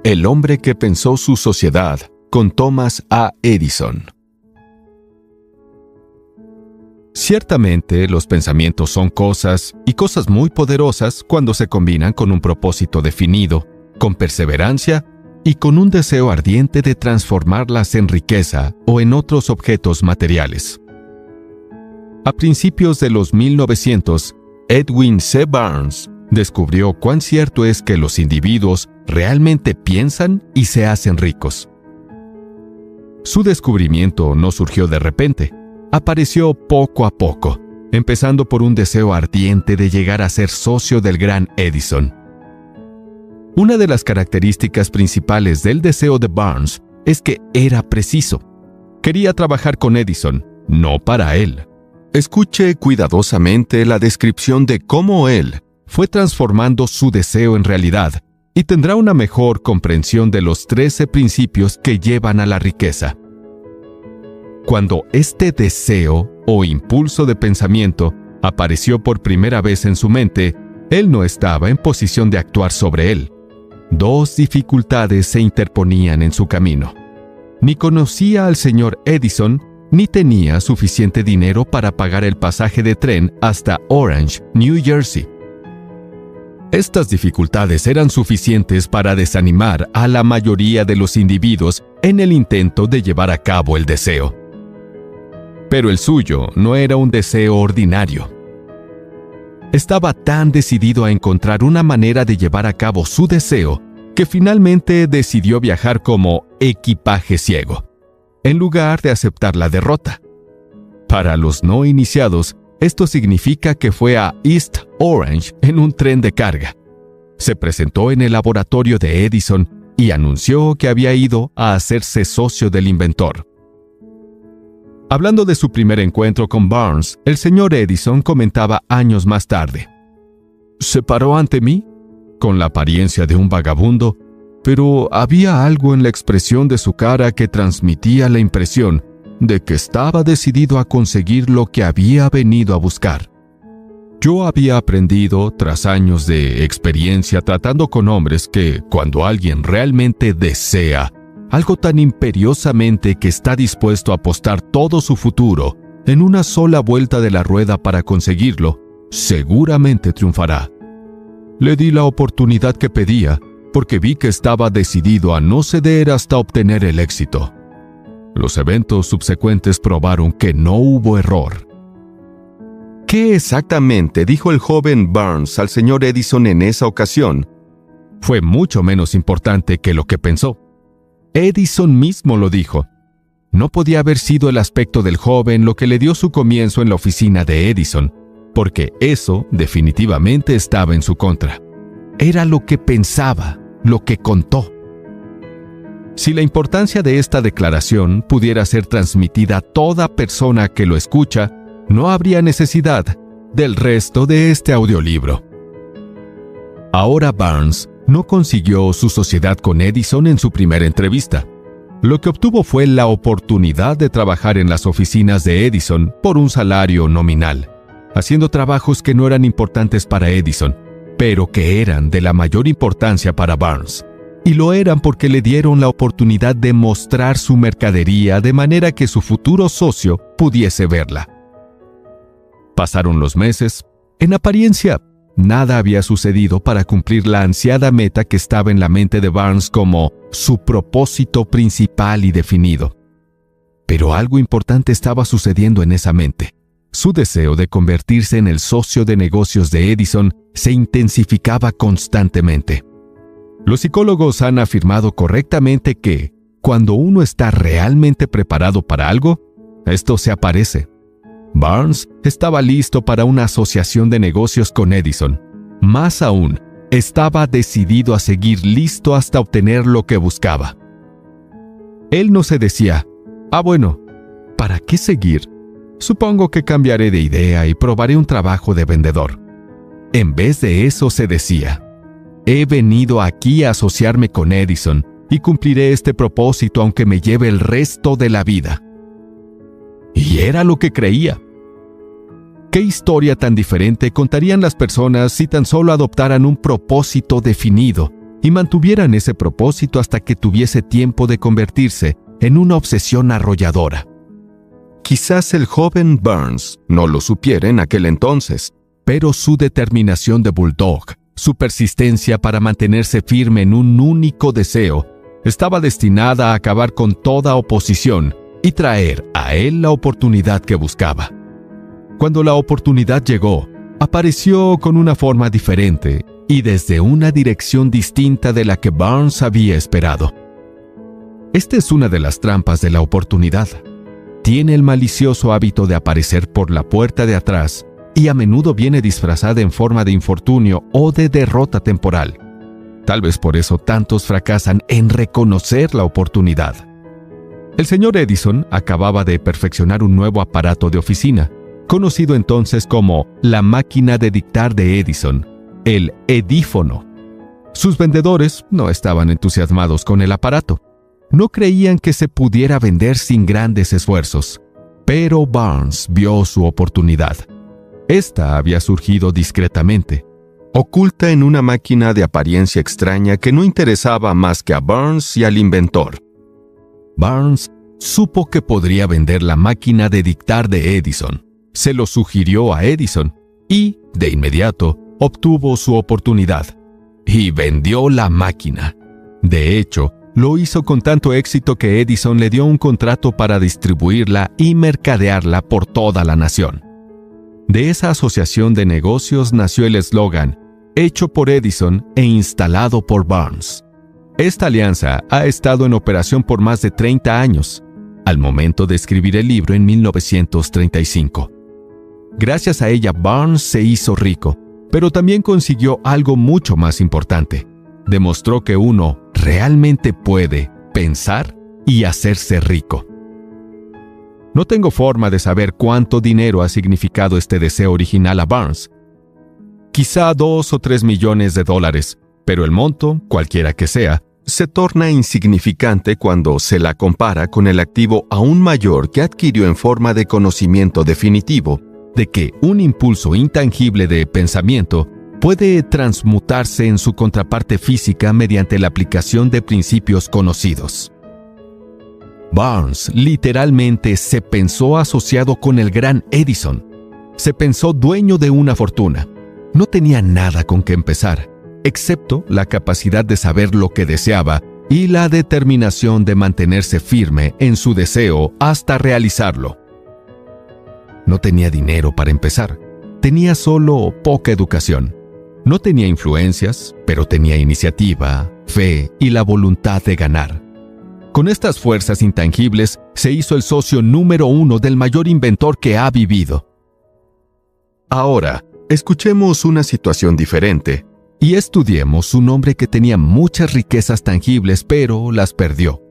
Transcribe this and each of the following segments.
El hombre que pensó su sociedad, con Thomas A. Edison. Ciertamente, los pensamientos son cosas, y cosas muy poderosas cuando se combinan con un propósito definido, con perseverancia y con un deseo ardiente de transformarlas en riqueza o en otros objetos materiales. A principios de los 1900, Edwin C. Burns descubrió cuán cierto es que los individuos realmente piensan y se hacen ricos. Su descubrimiento no surgió de repente, apareció poco a poco, empezando por un deseo ardiente de llegar a ser socio del gran Edison. Una de las características principales del deseo de Burns es que era preciso. Quería trabajar con Edison, no para él. Escuche cuidadosamente la descripción de cómo él fue transformando su deseo en realidad y tendrá una mejor comprensión de los 13 principios que llevan a la riqueza. Cuando este deseo o impulso de pensamiento apareció por primera vez en su mente, él no estaba en posición de actuar sobre él. Dos dificultades se interponían en su camino. Ni conocía al señor Edison, ni tenía suficiente dinero para pagar el pasaje de tren hasta Orange, New Jersey. Estas dificultades eran suficientes para desanimar a la mayoría de los individuos en el intento de llevar a cabo el deseo. Pero el suyo no era un deseo ordinario. Estaba tan decidido a encontrar una manera de llevar a cabo su deseo que finalmente decidió viajar como equipaje ciego, en lugar de aceptar la derrota. Para los no iniciados, esto significa que fue a East Orange en un tren de carga. Se presentó en el laboratorio de Edison y anunció que había ido a hacerse socio del inventor. Hablando de su primer encuentro con Burns, el señor Edison comentaba años más tarde: «Se paró ante mí, con la apariencia de un vagabundo, pero había algo en la expresión de su cara que transmitía la impresión de que estaba decidido a conseguir lo que había venido a buscar. Yo había aprendido, tras años de experiencia tratando con hombres, que cuando alguien realmente desea algo tan imperiosamente que está dispuesto a apostar todo su futuro en una sola vuelta de la rueda para conseguirlo, seguramente triunfará. Le di la oportunidad que pedía, porque vi que estaba decidido a no ceder hasta obtener el éxito. Los eventos subsecuentes probaron que no hubo error». ¿Qué exactamente dijo el joven Burns al señor Edison en esa ocasión? Fue mucho menos importante que lo que pensó. Edison mismo lo dijo. No podía haber sido el aspecto del joven lo que le dio su comienzo en la oficina de Edison, porque eso definitivamente estaba en su contra. Era lo que pensaba, lo que contó. Si la importancia de esta declaración pudiera ser transmitida a toda persona que lo escucha, no habría necesidad del resto de este audiolibro. Ahora Burns no consiguió su sociedad con Edison en su primera entrevista. Lo que obtuvo fue la oportunidad de trabajar en las oficinas de Edison por un salario nominal, haciendo trabajos que no eran importantes para Edison, pero que eran de la mayor importancia para Burns. Y lo eran porque le dieron la oportunidad de mostrar su mercadería de manera que su futuro socio pudiese verla. Pasaron los meses. En apariencia, nada había sucedido para cumplir la ansiada meta que estaba en la mente de Burns como su propósito principal y definido. Pero algo importante estaba sucediendo en esa mente. Su deseo de convertirse en el socio de negocios de Edison se intensificaba constantemente. Los psicólogos han afirmado correctamente que, cuando uno está realmente preparado para algo, esto se aparece. Burns estaba listo para una asociación de negocios con Edison. Más aún, estaba decidido a seguir listo hasta obtener lo que buscaba. Él no se decía: bueno, ¿para qué seguir? Supongo que cambiaré de idea y probaré un trabajo de vendedor. En vez de eso se decía: he venido aquí a asociarme con Edison y cumpliré este propósito aunque me lleve el resto de la vida. Y era lo que creía. ¿Qué historia tan diferente contarían las personas si tan solo adoptaran un propósito definido y mantuvieran ese propósito hasta que tuviese tiempo de convertirse en una obsesión arrolladora. Quizás el joven Burns no lo supiera en aquel entonces, pero su determinación de bulldog, su persistencia para mantenerse firme en un único deseo, estaba destinada a acabar con toda oposición y traer a él la oportunidad que buscaba. Cuando la oportunidad llegó, apareció con una forma diferente y desde una dirección distinta de la que Burns había esperado. Esta es una de las trampas de la oportunidad. Tiene el malicioso hábito de aparecer por la puerta de atrás y a menudo viene disfrazada en forma de infortunio o de derrota temporal. Tal vez por eso tantos fracasan en reconocer la oportunidad. El señor Edison acababa de perfeccionar un nuevo aparato de oficina, conocido entonces como la máquina de dictar de Edison, el edífono. Sus vendedores no estaban entusiasmados con el aparato. No creían que se pudiera vender sin grandes esfuerzos, pero Burns vio su oportunidad. Esta había surgido discretamente, oculta en una máquina de apariencia extraña que no interesaba más que a Burns y al inventor. Burns supo que podría vender la máquina de dictar de Edison. Se lo sugirió a Edison y, de inmediato, obtuvo su oportunidad. Y vendió la máquina. De hecho, lo hizo con tanto éxito que Edison le dio un contrato para distribuirla y mercadearla por toda la nación. De esa asociación de negocios nació el eslogan, hecho por Edison e instalado por Burns. Esta alianza ha estado en operación por más de 30 años, al momento de escribir el libro en 1935. Gracias a ella, Burns se hizo rico, pero también consiguió algo mucho más importante. Demostró que uno realmente puede pensar y hacerse rico. No tengo forma de saber cuánto dinero ha significado este deseo original a Burns. Quizá 2 o 3 millones de dólares, pero el monto, cualquiera que sea, se torna insignificante cuando se la compara con el activo aún mayor que adquirió en forma de conocimiento definitivo de que un impulso intangible de pensamiento puede transmutarse en su contraparte física mediante la aplicación de principios conocidos. Burns literalmente se pensó asociado con el gran Edison. Se pensó dueño de una fortuna. No tenía nada con que empezar, excepto la capacidad de saber lo que deseaba y la determinación de mantenerse firme en su deseo hasta realizarlo. No tenía dinero para empezar. Tenía solo poca educación. No tenía influencias, pero tenía iniciativa, fe y la voluntad de ganar. Con estas fuerzas intangibles, se hizo el socio número 1 del mayor inventor que ha vivido. Ahora, escuchemos una situación diferente y estudiemos un hombre que tenía muchas riquezas tangibles, pero las perdió,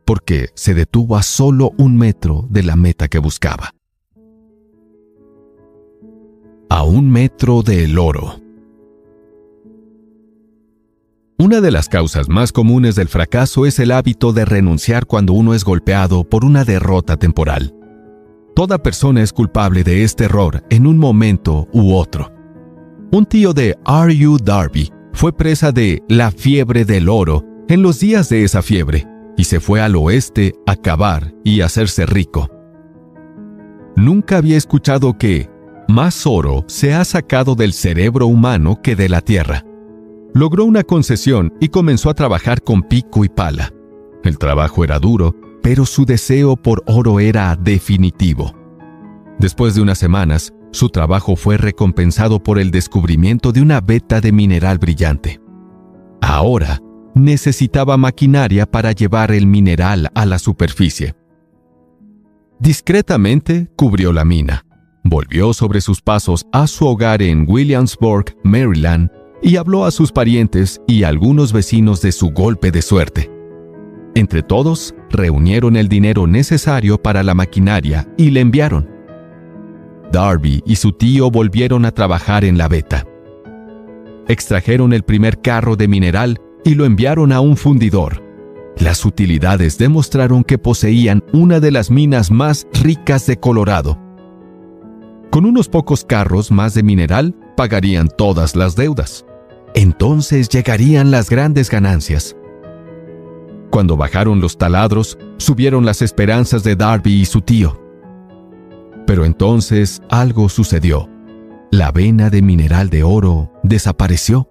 porque se detuvo a solo 1 metro de la meta que buscaba. A 1 metro del oro. Una de las causas más comunes del fracaso es el hábito de renunciar cuando uno es golpeado por una derrota temporal. Toda persona es culpable de este error en un momento u otro. Un tío de R.U. Darby fue presa de la fiebre del oro en los días de esa fiebre y se fue al oeste a cavar y hacerse rico. Nunca había escuchado que más oro se ha sacado del cerebro humano que de la tierra. Logró una concesión y comenzó a trabajar con pico y pala. El trabajo era duro, pero su deseo por oro era definitivo. Después de unas semanas, su trabajo fue recompensado por el descubrimiento de una veta de mineral brillante. Ahora, necesitaba maquinaria para llevar el mineral a la superficie. Discretamente cubrió la mina, volvió sobre sus pasos a su hogar en Williamsburg, Maryland, y habló a sus parientes y a algunos vecinos de su golpe de suerte. Entre todos, reunieron el dinero necesario para la maquinaria y le enviaron. Darby y su tío volvieron a trabajar en la veta. Extrajeron el primer carro de mineral y lo enviaron a un fundidor. Las utilidades demostraron que poseían una de las minas más ricas de Colorado. Con unos pocos carros más de mineral, pagarían todas las deudas. entonces llegarían las grandes ganancias. Cuando bajaron los taladros, subieron las esperanzas de Darby y su tío. Pero entonces algo sucedió. La vena de mineral de oro desapareció.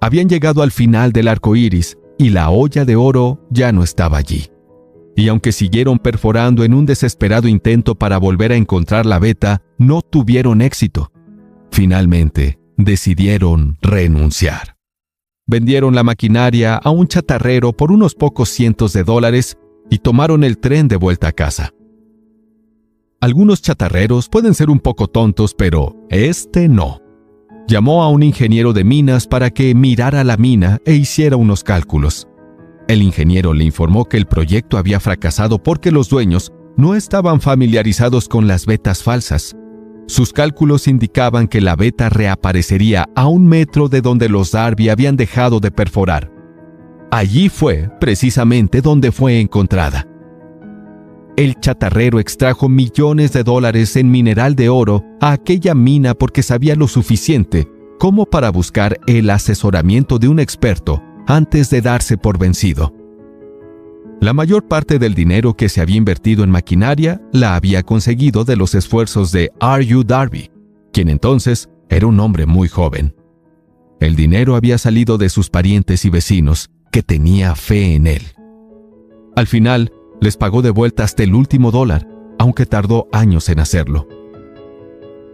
Habían llegado al final del arco iris y la olla de oro ya no estaba allí. Y aunque siguieron perforando en un desesperado intento para volver a encontrar la veta, no tuvieron éxito. Finalmente, decidieron renunciar. Vendieron la maquinaria a un chatarrero por unos pocos cientos de dólares y tomaron el tren de vuelta a casa. Algunos chatarreros pueden ser un poco tontos, pero este no. Llamó a un ingeniero de minas para que mirara la mina e hiciera unos cálculos. El ingeniero le informó que el proyecto había fracasado porque los dueños no estaban familiarizados con las vetas falsas. Sus cálculos indicaban que la veta reaparecería a 1 metro de donde los Darby habían dejado de perforar. Allí fue, precisamente, donde fue encontrada. El chatarrero extrajo millones de dólares en mineral de oro a aquella mina porque sabía lo suficiente como para buscar el asesoramiento de un experto antes de darse por vencido. La mayor parte del dinero que se había invertido en maquinaria la había conseguido de los esfuerzos de R.U. Darby, quien entonces era un hombre muy joven. El dinero había salido de sus parientes y vecinos, que tenía fe en él. Al final, les pagó de vuelta hasta el último dólar, aunque tardó años en hacerlo.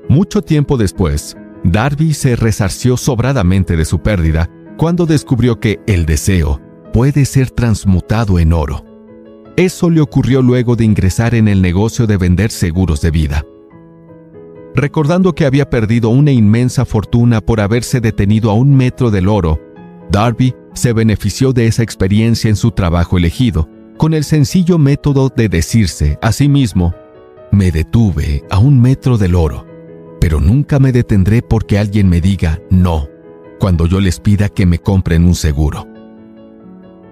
Mucho tiempo después, Darby se resarció sobradamente de su pérdida cuando descubrió que el deseo puede ser transmutado en oro. Eso le ocurrió luego de ingresar en el negocio de vender seguros de vida. Recordando que había perdido una inmensa fortuna por haberse detenido a 1 metro del oro, Darby se benefició de esa experiencia en su trabajo elegido, con el sencillo método de decirse a sí mismo: me detuve a 1 metro del oro, pero nunca me detendré porque alguien me diga no, cuando yo les pida que me compren un seguro.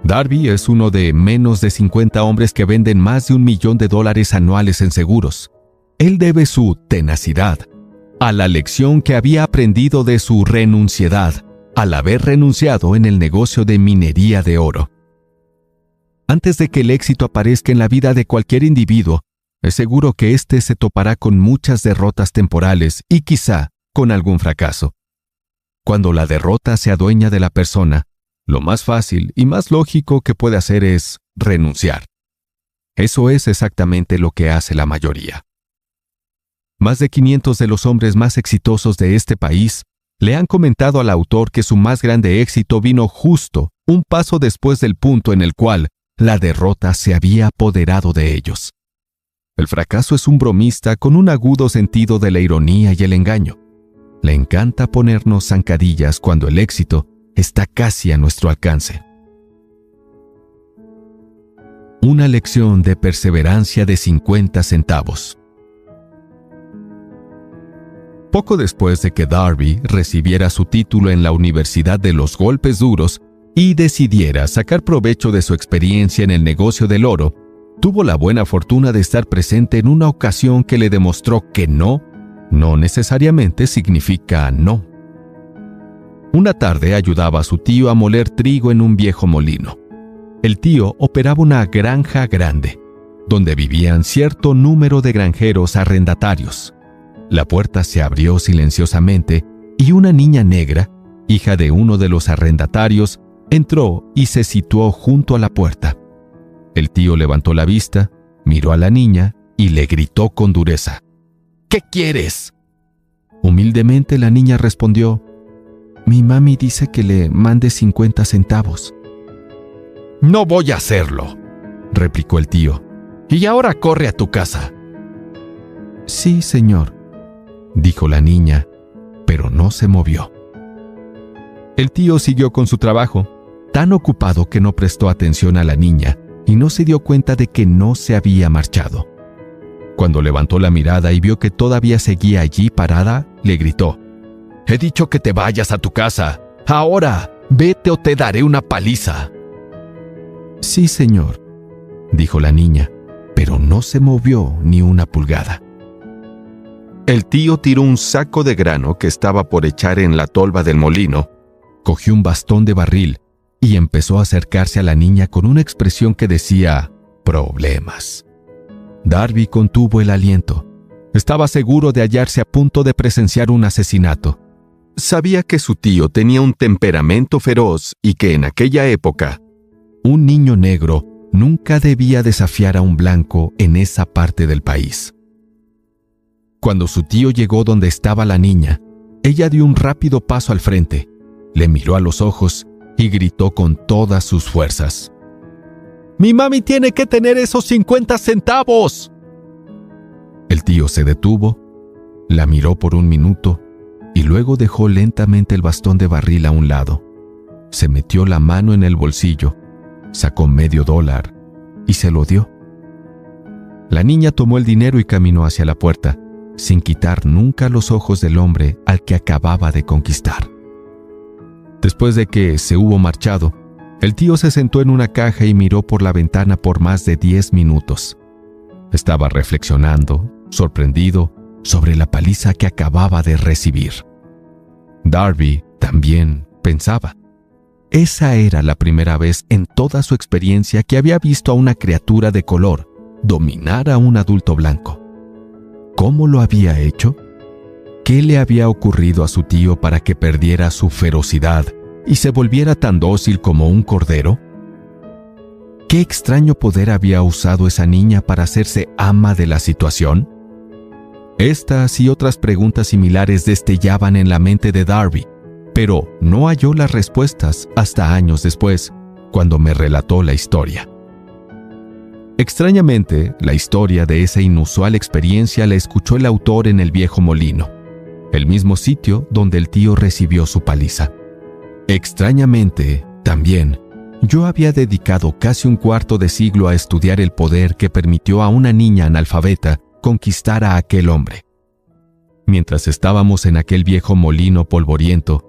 Darby es uno de menos de 50 hombres que venden más de $1 millón anuales en seguros. Él debe su tenacidad a la lección que había aprendido de su renunciedad al haber renunciado en el negocio de minería de oro. Antes de que el éxito aparezca en la vida de cualquier individuo, es seguro que éste se topará con muchas derrotas temporales y quizá con algún fracaso. Cuando la derrota se adueña de la persona, lo más fácil y más lógico que puede hacer es renunciar. Eso es exactamente lo que hace la mayoría. Más de 500 de los hombres más exitosos de este país le han comentado al autor que su más grande éxito vino justo un paso después del punto en el cual la derrota se había apoderado de ellos. El fracaso es un bromista con un agudo sentido de la ironía y el engaño. Le encanta ponernos zancadillas cuando el éxito está casi a nuestro alcance. Una lección de perseverancia de 50 centavos. Poco después de que Darby recibiera su título en la Universidad de los Golpes Duros y decidiera sacar provecho de su experiencia en el negocio del oro, tuvo la buena fortuna de estar presente en una ocasión que le demostró que no necesariamente significa no. Una tarde ayudaba a su tío a moler trigo en un viejo molino. El tío operaba una granja grande, donde vivían cierto número de granjeros arrendatarios. La puerta se abrió silenciosamente y una niña negra, hija de uno de los arrendatarios, entró y se situó junto a la puerta. El tío levantó la vista, miró a la niña y le gritó con dureza: ¿Qué quieres? Humildemente la niña respondió: Mi mami dice que le mande 50 centavos. No voy a hacerlo, replicó el tío. Y ahora corre a tu casa. Sí, señor, dijo la niña, pero no se movió. El tío siguió con su trabajo, tan ocupado que no prestó atención a la niña y no se dio cuenta de que no se había marchado. Cuando levantó la mirada y vio que todavía seguía allí parada, le gritó: He dicho que te vayas a tu casa. Ahora, vete o te daré una paliza. Sí, señor, dijo la niña, pero no se movió ni una pulgada. El tío tiró un saco de grano que estaba por echar en la tolva del molino cogió un bastón de barril y empezó a acercarse a la niña con una expresión que decía «problemas». Darby contuvo el aliento. Estaba seguro de hallarse a punto de presenciar un asesinato. Sabía que su tío tenía un temperamento feroz y que en aquella época, un niño negro nunca debía desafiar a un blanco en esa parte del país. Cuando su tío llegó donde estaba la niña, ella dio un rápido paso al frente, le miró a los ojos y gritó con todas sus fuerzas: «¡Mi mami tiene que tener esos 50 centavos!». El tío se detuvo, la miró por un minuto y luego dejó lentamente el bastón de barril a un lado. Se metió la mano en el bolsillo, sacó $0.50 y se lo dio. La niña tomó el dinero y caminó hacia la puerta, sin quitar nunca los ojos del hombre al que acababa de conquistar. Después de que se hubo marchado, el tío se sentó en una caja y miró por la ventana por más de 10 minutos. Estaba reflexionando, sorprendido, sobre la paliza que acababa de recibir. Darby también pensaba. Esa era la primera vez en toda su experiencia que había visto a una criatura de color dominar a un adulto blanco. ¿Cómo lo había hecho? ¿Qué le había ocurrido a su tío para que perdiera su ferocidad y se volviera tan dócil como un cordero? ¿Qué extraño poder había usado esa niña para hacerse ama de la situación? Estas y otras preguntas similares destellaban en la mente de Darby, pero no halló las respuestas hasta años después, cuando me relató la historia. Extrañamente, la historia de esa inusual experiencia la escuchó el autor en el viejo molino, el mismo sitio donde el tío recibió su paliza. Extrañamente, también, yo había dedicado casi un cuarto de siglo a estudiar el poder que permitió a una niña analfabeta conquistar a aquel hombre. Mientras estábamos en aquel viejo molino polvoriento,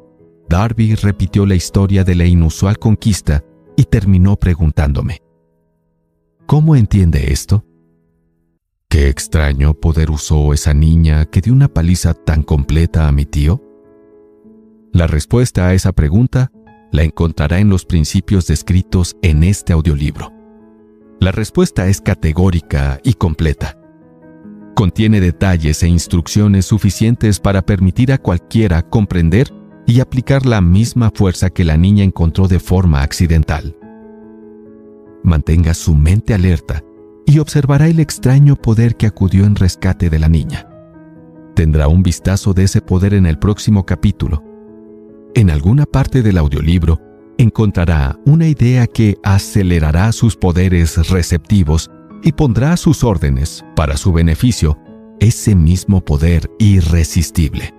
Darby repitió la historia de la inusual conquista y terminó preguntándome: ¿cómo entiende esto? ¿Qué extraño poder usó esa niña que dio una paliza tan completa a mi tío? La respuesta a esa pregunta la encontrará en los principios descritos en este audiolibro. La respuesta es categórica y completa. Contiene detalles e instrucciones suficientes para permitir a cualquiera comprender y aplicar la misma fuerza que la niña encontró de forma accidental. Mantenga su mente alerta y observará el extraño poder que acudió en rescate de la niña. Tendrá un vistazo de ese poder en el próximo capítulo. En alguna parte del audiolibro encontrará una idea que acelerará sus poderes receptivos y pondrá a sus órdenes, para su beneficio, ese mismo poder irresistible.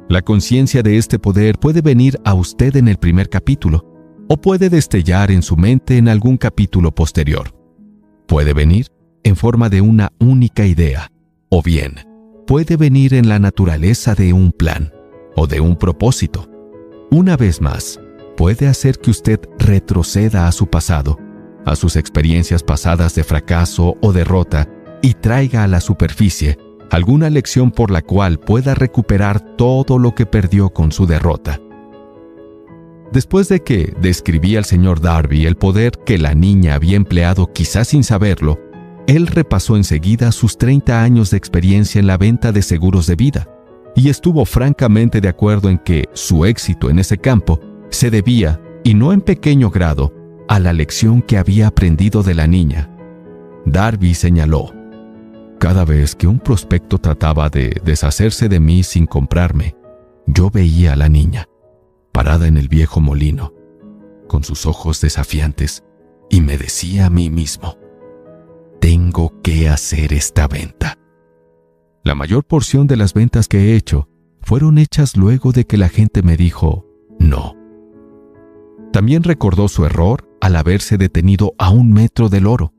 La conciencia de este poder puede venir a usted en el primer capítulo, o puede destellar en su mente en algún capítulo posterior. Puede venir en forma de una única idea, o bien, puede venir en la naturaleza de un plan, o de un propósito. Una vez más, puede hacer que usted retroceda a su pasado, a sus experiencias pasadas de fracaso o derrota, y traiga a la superficie alguna lección por la cual pueda recuperar todo lo que perdió con su derrota. Después de que describí al señor Darby el poder que la niña había empleado quizás sin saberlo, él repasó enseguida sus 30 años de experiencia en la venta de seguros de vida, y estuvo francamente de acuerdo en que su éxito en ese campo se debía, y no en pequeño grado, a la lección que había aprendido de la niña. Darby señaló: cada vez que un prospecto trataba de deshacerse de mí sin comprarme, yo veía a la niña, parada en el viejo molino, con sus ojos desafiantes, y me decía a mí mismo: tengo que hacer esta venta. La mayor porción de las ventas que he hecho fueron hechas luego de que la gente me dijo no. También recordó su error al haberse detenido a 1 metro del oro.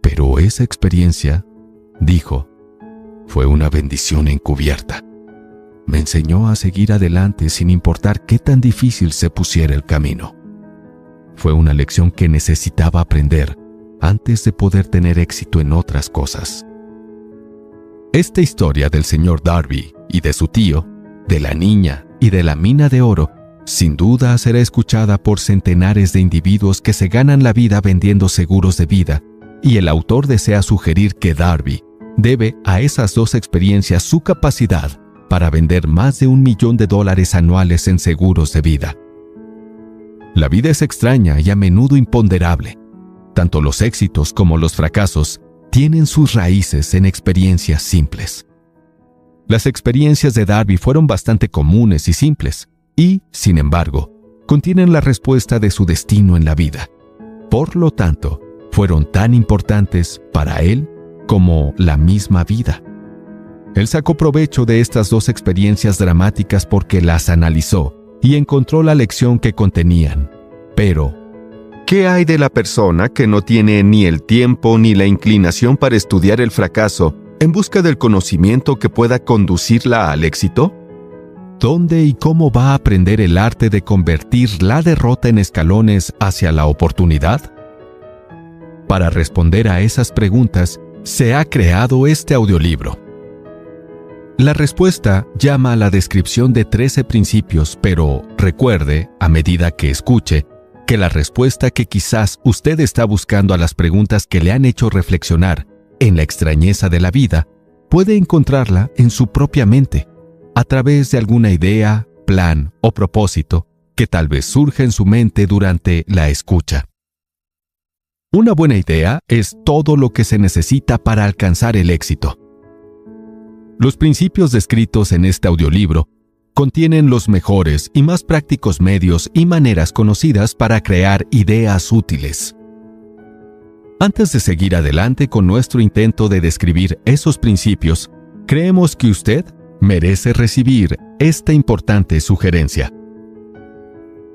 Pero esa experiencia, dijo, fue una bendición encubierta. Me enseñó a seguir adelante sin importar qué tan difícil se pusiera el camino. Fue una lección que necesitaba aprender antes de poder tener éxito en otras cosas. Esta historia del señor Darby y de su tío, de la niña y de la mina de oro, sin duda será escuchada por centenares de individuos que se ganan la vida vendiendo seguros de vida, y el autor desea sugerir que Darby debe a esas dos experiencias su capacidad para vender más de $1 millón anuales en seguros de vida. La vida es extraña y a menudo imponderable. Tanto los éxitos como los fracasos tienen sus raíces en experiencias simples. Las experiencias de Darby fueron bastante comunes y simples, y, sin embargo, contienen la respuesta de su destino en la vida. Por lo tanto, fueron tan importantes para él como la misma vida. Él sacó provecho de estas dos experiencias dramáticas porque las analizó y encontró la lección que contenían. Pero, ¿qué hay de la persona que no tiene ni el tiempo ni la inclinación para estudiar el fracaso en busca del conocimiento que pueda conducirla al éxito? ¿Dónde y cómo va a aprender el arte de convertir la derrota en escalones hacia la oportunidad? Para responder a esas preguntas, se ha creado este audiolibro. La respuesta llama a la descripción de 13 principios, pero recuerde, a medida que escuche, que la respuesta que quizás usted está buscando a las preguntas que le han hecho reflexionar en la extrañeza de la vida, puede encontrarla en su propia mente, a través de alguna idea, plan o propósito que tal vez surja en su mente durante la escucha. Una buena idea es todo lo que se necesita para alcanzar el éxito. Los principios descritos en este audiolibro contienen los mejores y más prácticos medios y maneras conocidas para crear ideas útiles. Antes de seguir adelante con nuestro intento de describir esos principios, creemos que usted merece recibir esta importante sugerencia.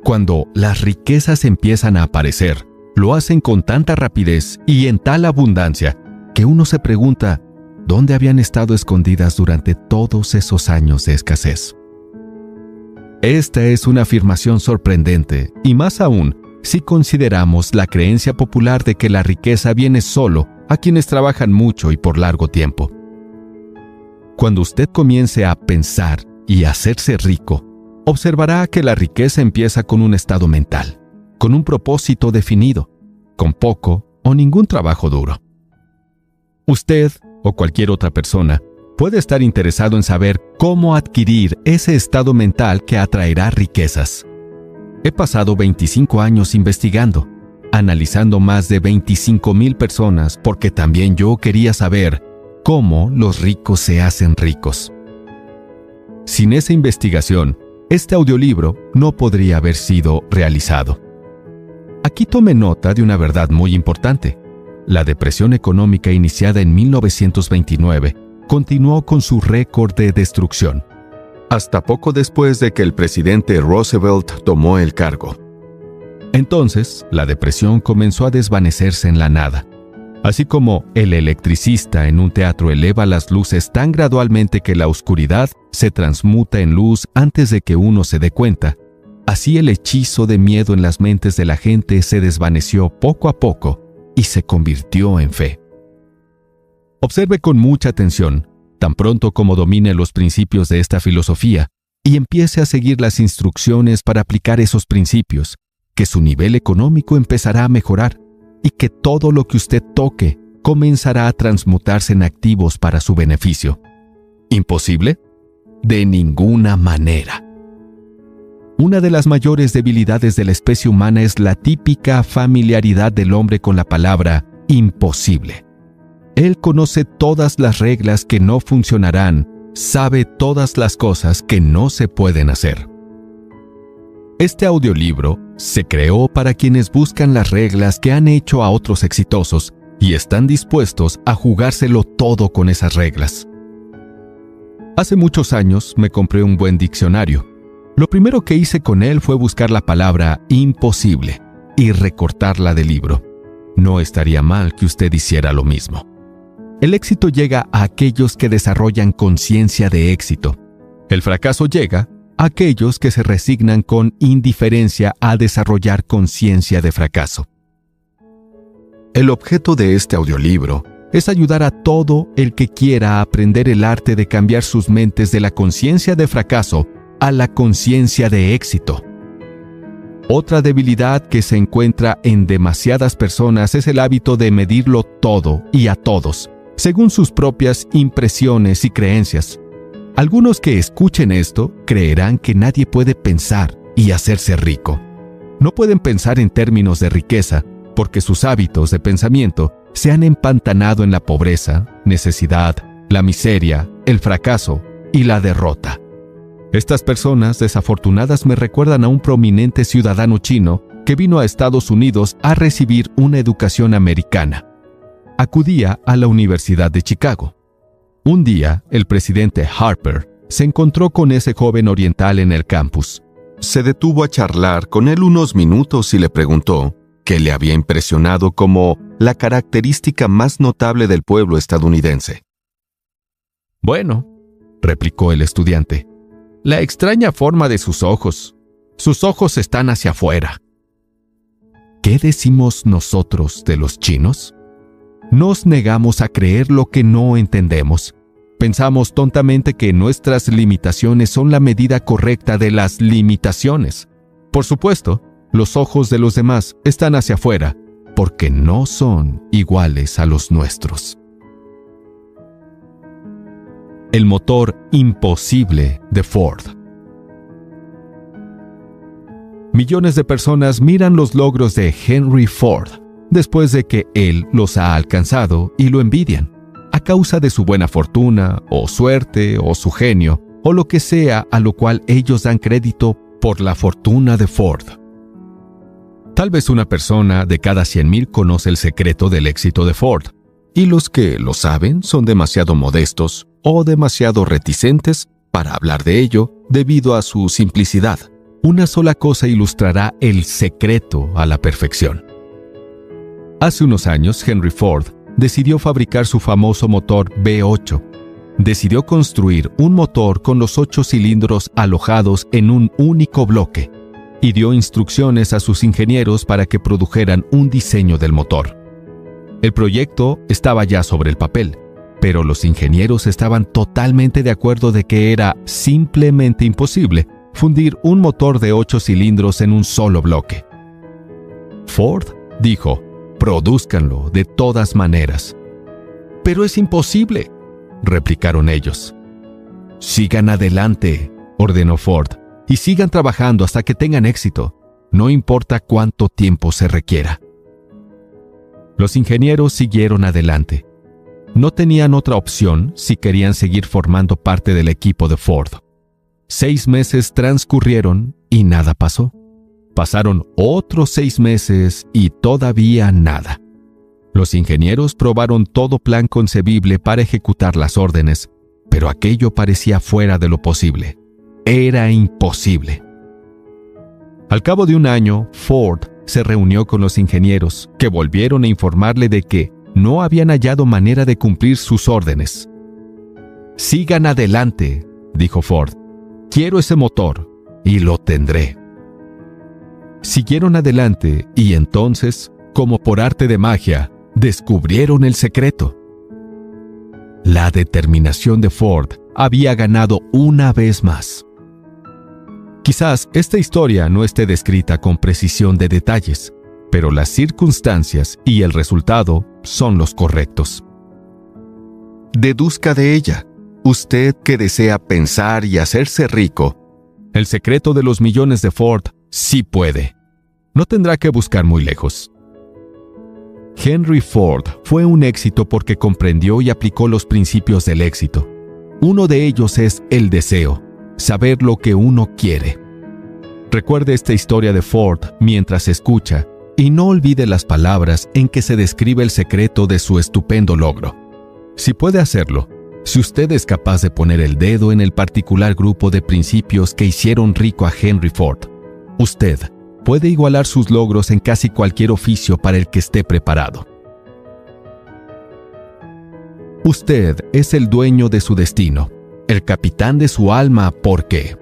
Cuando las riquezas empiezan a aparecer, lo hacen con tanta rapidez y en tal abundancia que uno se pregunta dónde habían estado escondidas durante todos esos años de escasez. Esta es una afirmación sorprendente, y más aún si consideramos la creencia popular de que la riqueza viene solo a quienes trabajan mucho y por largo tiempo. Cuando usted comience a pensar y a hacerse rico, observará que la riqueza empieza con un estado mental, con un propósito definido, con poco o ningún trabajo duro. Usted o cualquier otra persona puede estar interesado en saber cómo adquirir ese estado mental que atraerá riquezas. He pasado 25 años investigando, analizando más de 25,000 personas porque también yo quería saber cómo los ricos se hacen ricos. Sin esa investigación, este audiolibro no podría haber sido realizado. Aquí tome nota de una verdad muy importante. La depresión económica iniciada en 1929 continuó con su récord de destrucción, hasta poco después de que el presidente Roosevelt tomó el cargo. Entonces, la depresión comenzó a desvanecerse en la nada. Así como el electricista en un teatro eleva las luces tan gradualmente que la oscuridad se transmuta en luz antes de que uno se dé cuenta, así el hechizo de miedo en las mentes de la gente se desvaneció poco a poco y se convirtió en fe. Observe con mucha atención, tan pronto como domine los principios de esta filosofía y empiece a seguir las instrucciones para aplicar esos principios, que su nivel económico empezará a mejorar y que todo lo que usted toque comenzará a transmutarse en activos para su beneficio. ¿Imposible? De ninguna manera. Una de las mayores debilidades de la especie humana es la típica familiaridad del hombre con la palabra imposible. Él conoce todas las reglas que no funcionarán, sabe todas las cosas que no se pueden hacer. Este audiolibro se creó para quienes buscan las reglas que han hecho a otros exitosos y están dispuestos a jugárselo todo con esas reglas. Hace muchos años me compré un buen diccionario. Lo primero que hice con él fue buscar la palabra imposible y recortarla del libro. No estaría mal que usted hiciera lo mismo. El éxito llega a aquellos que desarrollan conciencia de éxito. El fracaso llega a aquellos que se resignan con indiferencia a desarrollar conciencia de fracaso. El objeto de este audiolibro es ayudar a todo el que quiera aprender el arte de cambiar sus mentes de la conciencia de fracaso a la conciencia de éxito, Otra debilidad que se encuentra en demasiadas personas es el hábito de medirlo todo y a todos, según sus propias impresiones y creencias. Algunos que escuchen esto creerán que nadie puede pensar y hacerse rico. No pueden pensar en términos de riqueza porque sus hábitos de pensamiento se han empantanado en la pobreza, necesidad, la miseria, el fracaso y la derrota. Estas personas desafortunadas me recuerdan a un prominente ciudadano chino que vino a Estados Unidos a recibir una educación americana. Acudía a la Universidad de Chicago. Un día, el presidente Harper se encontró con ese joven oriental en el campus. Se detuvo a charlar con él unos minutos y le preguntó qué le había impresionado como la característica más notable del pueblo estadounidense. «Bueno», replicó el estudiante, «la extraña forma de sus ojos. Sus ojos están hacia afuera». ¿Qué decimos nosotros de los chinos? Nos negamos a creer lo que no entendemos. Pensamos tontamente que nuestras limitaciones son la medida correcta de las limitaciones. Por supuesto, los ojos de los demás están hacia afuera, porque no son iguales a los nuestros. El motor imposible de Ford. Millones de personas miran los logros de Henry Ford después de que él los ha alcanzado y lo envidian, a causa de su buena fortuna, o suerte, o su genio, o lo que sea a lo cual ellos dan crédito por la fortuna de Ford. Tal vez una persona de cada 100,000 conoce el secreto del éxito de Ford, y los que lo saben son demasiado modestos o demasiado reticentes para hablar de ello debido a su simplicidad. Una sola cosa ilustrará el secreto a la perfección. Hace unos años, Henry Ford decidió fabricar su famoso motor V8. Decidió construir un motor con los 8 cilindros alojados en un único bloque y dio instrucciones a sus ingenieros para que produjeran un diseño del motor. El proyecto estaba ya sobre el papel, pero los ingenieros estaban totalmente de acuerdo de que era simplemente imposible fundir un motor de 8 cilindros en un solo bloque. Ford dijo: «Prodúzcanlo de todas maneras». «Pero es imposible», replicaron ellos. «Sigan adelante», ordenó Ford, «y sigan trabajando hasta que tengan éxito, no importa cuánto tiempo se requiera». Los ingenieros siguieron adelante. No tenían otra opción si querían seguir formando parte del equipo de Ford. 6 meses transcurrieron y nada pasó. Pasaron otros 6 meses y todavía nada. Los ingenieros probaron todo plan concebible para ejecutar las órdenes, pero aquello parecía fuera de lo posible. Era imposible. Al cabo de un año, Ford se reunió con los ingenieros, que volvieron a informarle de que no habían hallado manera de cumplir sus órdenes. «Sigan adelante», dijo Ford. «Quiero ese motor, y lo tendré». Siguieron adelante y entonces, como por arte de magia, descubrieron el secreto. La determinación de Ford había ganado una vez más. Quizás esta historia no esté descrita con precisión de detalles, pero las circunstancias y el resultado son los correctos. Deduzca de ella, usted que desea pensar y hacerse rico, el secreto de los millones de Ford sí puede. No tendrá que buscar muy lejos. Henry Ford fue un éxito porque comprendió y aplicó los principios del éxito. Uno de ellos es el deseo, saber lo que uno quiere. Recuerde esta historia de Ford mientras escucha y no olvide las palabras en que se describe el secreto de su estupendo logro. Si puede hacerlo, si usted es capaz de poner el dedo en el particular grupo de principios que hicieron rico a Henry Ford, usted puede igualar sus logros en casi cualquier oficio para el que esté preparado. Usted es el dueño de su destino, el capitán de su alma. ¿Por qué?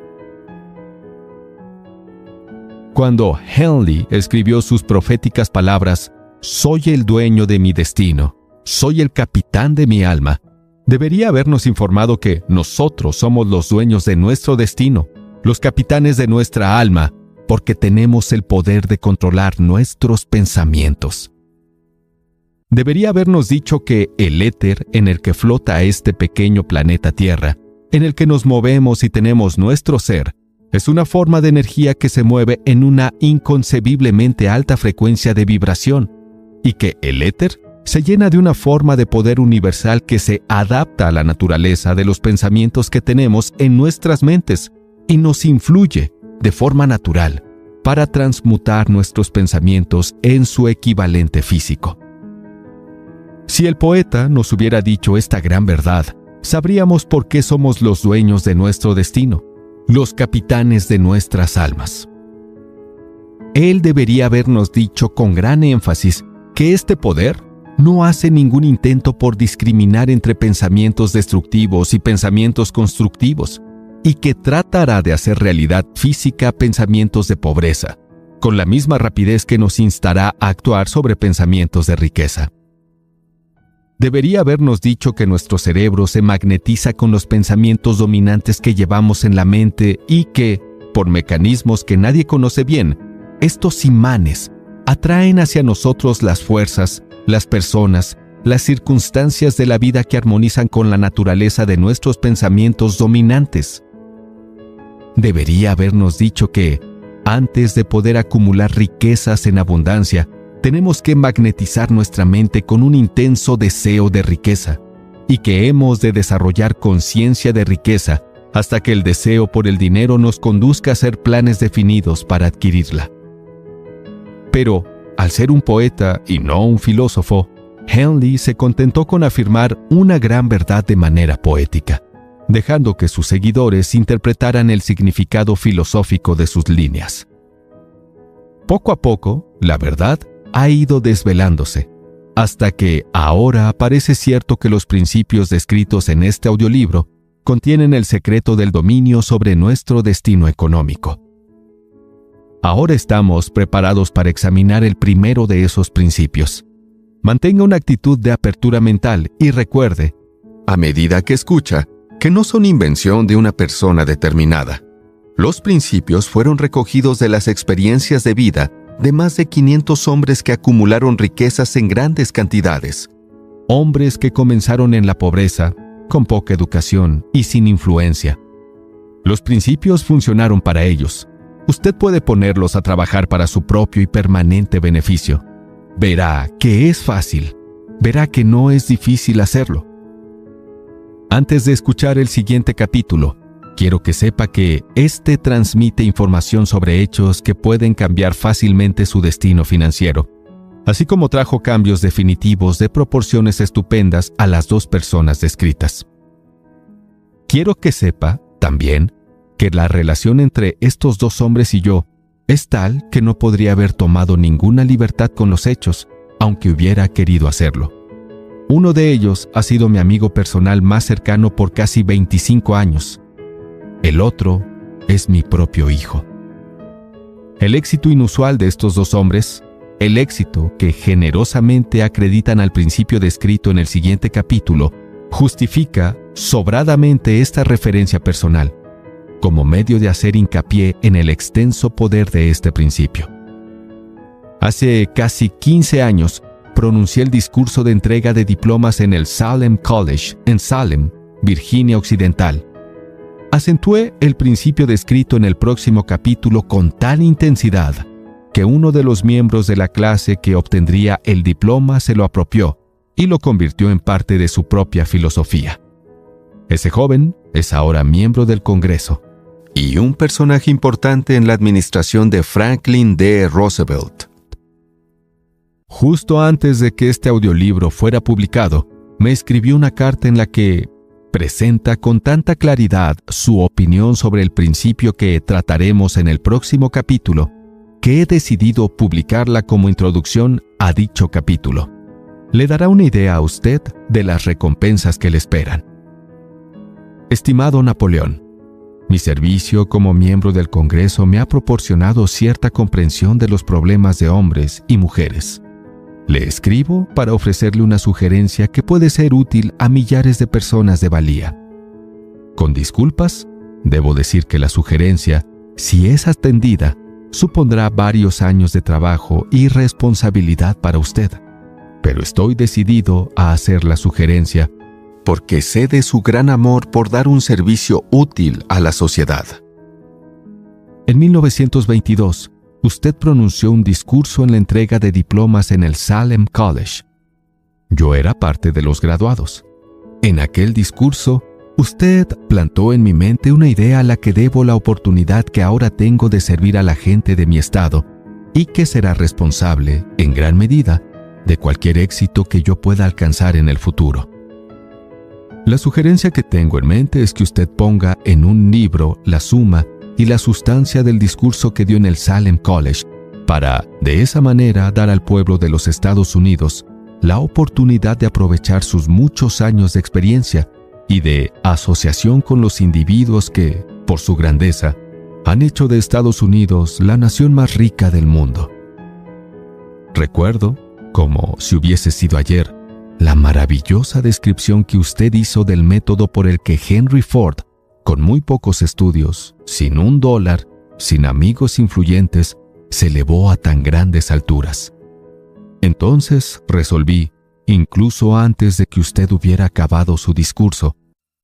Cuando Henley escribió sus proféticas palabras, «Soy el dueño de mi destino, soy el capitán de mi alma», debería habernos informado que nosotros somos los dueños de nuestro destino, los capitanes de nuestra alma, porque tenemos el poder de controlar nuestros pensamientos. Debería habernos dicho que el éter en el que flota este pequeño planeta Tierra, en el que nos movemos y tenemos nuestro ser, es una forma de energía que se mueve en una inconcebiblemente alta frecuencia de vibración, y que el éter se llena de una forma de poder universal que se adapta a la naturaleza de los pensamientos que tenemos en nuestras mentes y nos influye de forma natural para transmutar nuestros pensamientos en su equivalente físico. Si el poeta nos hubiera dicho esta gran verdad, sabríamos por qué somos los dueños de nuestro destino, los capitanes de nuestras almas. Él debería habernos dicho con gran énfasis que este poder no hace ningún intento por discriminar entre pensamientos destructivos y pensamientos constructivos, y que tratará de hacer realidad física pensamientos de pobreza, con la misma rapidez que nos instará a actuar sobre pensamientos de riqueza. Debería habernos dicho que nuestro cerebro se magnetiza con los pensamientos dominantes que llevamos en la mente y que, por mecanismos que nadie conoce bien, estos imanes atraen hacia nosotros las fuerzas, las personas, las circunstancias de la vida que armonizan con la naturaleza de nuestros pensamientos dominantes. Debería habernos dicho que, antes de poder acumular riquezas en abundancia, tenemos que magnetizar nuestra mente con un intenso deseo de riqueza, y que hemos de desarrollar conciencia de riqueza hasta que el deseo por el dinero nos conduzca a hacer planes definidos para adquirirla. Pero, al ser un poeta y no un filósofo, Henley se contentó con afirmar una gran verdad de manera poética, dejando que sus seguidores interpretaran el significado filosófico de sus líneas. Poco a poco, la verdad ha ido desvelándose, hasta que ahora parece cierto que los principios descritos en este audiolibro contienen el secreto del dominio sobre nuestro destino económico. Ahora estamos preparados para examinar el primero de esos principios. Mantenga una actitud de apertura mental y recuerde, a medida que escucha, que no son invención de una persona determinada. Los principios fueron recogidos de las experiencias de vida de más de 500 hombres que acumularon riquezas en grandes cantidades. Hombres que comenzaron en la pobreza, con poca educación y sin influencia. Los principios funcionaron para ellos. Usted puede ponerlos a trabajar para su propio y permanente beneficio. Verá que es fácil. Verá que no es difícil hacerlo. Antes de escuchar el siguiente capítulo, quiero que sepa que este transmite información sobre hechos que pueden cambiar fácilmente su destino financiero, así como trajo cambios definitivos de proporciones estupendas a las dos personas descritas. Quiero que sepa, también, que la relación entre estos dos hombres y yo es tal que no podría haber tomado ninguna libertad con los hechos, aunque hubiera querido hacerlo. Uno de ellos ha sido mi amigo personal más cercano por casi 25 años. El otro es mi propio hijo. El éxito inusual de estos dos hombres, el éxito que generosamente acreditan al principio descrito en el siguiente capítulo, justifica sobradamente esta referencia personal, como medio de hacer hincapié en el extenso poder de este principio. Hace casi 15 años, pronuncié el discurso de entrega de diplomas en el Salem College, en Salem, Virginia Occidental. Acentué el principio descrito en el próximo capítulo con tal intensidad que uno de los miembros de la clase que obtendría el diploma se lo apropió y lo convirtió en parte de su propia filosofía. Ese joven es ahora miembro del Congreso y un personaje importante en la administración de Franklin D. Roosevelt. Justo antes de que este audiolibro fuera publicado, me escribió una carta en la que presenta con tanta claridad su opinión sobre el principio que trataremos en el próximo capítulo, que he decidido publicarla como introducción a dicho capítulo. Le dará una idea a usted de las recompensas que le esperan. Estimado Napoleón, mi servicio como miembro del Congreso me ha proporcionado cierta comprensión de los problemas de hombres y mujeres. Le escribo para ofrecerle una sugerencia que puede ser útil a millares de personas de valía. Con disculpas, debo decir que la sugerencia, si es atendida, supondrá varios años de trabajo y responsabilidad para usted. Pero estoy decidido a hacer la sugerencia porque sé de su gran amor por dar un servicio útil a la sociedad. En 1922, usted pronunció un discurso en la entrega de diplomas en el Salem College. Yo era parte de los graduados. En aquel discurso, usted plantó en mi mente una idea a la que debo la oportunidad que ahora tengo de servir a la gente de mi estado y que será responsable, en gran medida, de cualquier éxito que yo pueda alcanzar en el futuro. La sugerencia que tengo en mente es que usted ponga en un libro la suma y la sustancia del discurso que dio en el Salem College para, de esa manera, dar al pueblo de los Estados Unidos la oportunidad de aprovechar sus muchos años de experiencia y de asociación con los individuos que, por su grandeza, han hecho de Estados Unidos la nación más rica del mundo. Recuerdo, como si hubiese sido ayer, la maravillosa descripción que usted hizo del método por el que Henry Ford, con muy pocos estudios, sin $1, sin amigos influyentes, se elevó a tan grandes alturas. Entonces resolví, incluso antes de que usted hubiera acabado su discurso,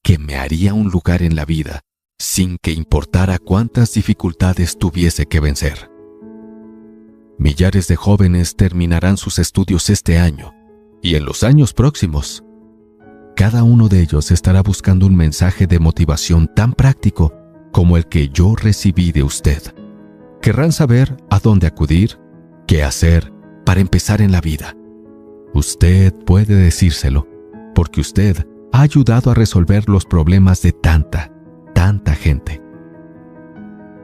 que me haría un lugar en la vida, sin que importara cuántas dificultades tuviese que vencer. Millares de jóvenes terminarán sus estudios este año, y en los años próximos. Cada uno de ellos estará buscando un mensaje de motivación tan práctico como el que yo recibí de usted. Querrán saber a dónde acudir, qué hacer para empezar en la vida. Usted puede decírselo, porque usted ha ayudado a resolver los problemas de tanta gente.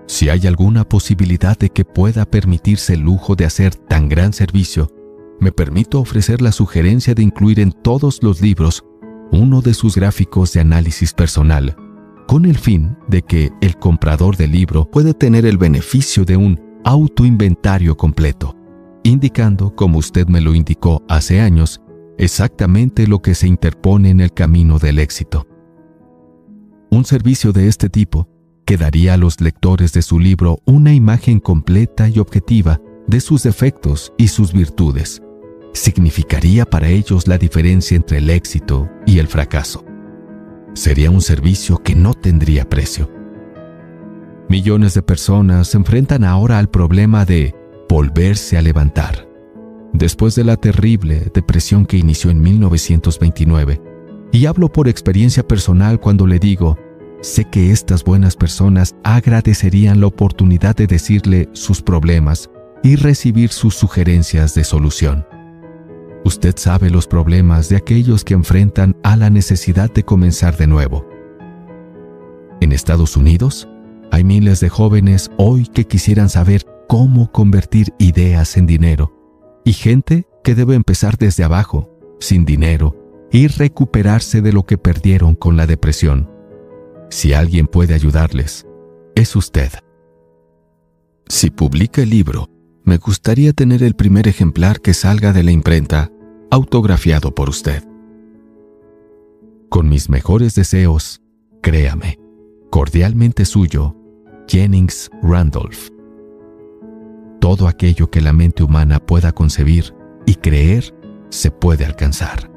Si hay alguna posibilidad de que pueda permitirse el lujo de hacer tan gran servicio, me permito ofrecer la sugerencia de incluir en todos los libros uno de sus gráficos de análisis personal, con el fin de que el comprador del libro puede tener el beneficio de un autoinventario completo, indicando, como usted me lo indicó hace años, exactamente lo que se interpone en el camino del éxito. Un servicio de este tipo que daría a los lectores de su libro una imagen completa y objetiva de sus defectos y sus virtudes, significaría para ellos la diferencia entre el éxito y el fracaso. Sería un servicio que no tendría precio. Millones de personas se enfrentan ahora al problema de volverse a levantar. Después de la terrible depresión que inició en 1929, y hablo por experiencia personal cuando le digo, sé que estas buenas personas agradecerían la oportunidad de decirle sus problemas y recibir sus sugerencias de solución. Usted sabe los problemas de aquellos que enfrentan a la necesidad de comenzar de nuevo. En Estados Unidos, hay miles de jóvenes hoy que quisieran saber cómo convertir ideas en dinero, y gente que debe empezar desde abajo, sin dinero, y recuperarse de lo que perdieron con la depresión. Si alguien puede ayudarles, es usted. Si publica el libro, me gustaría tener el primer ejemplar que salga de la imprenta, autografiado por usted. Con mis mejores deseos, créame, cordialmente suyo, Jennings Randolph. Todo aquello que la mente humana pueda concebir y creer se puede alcanzar.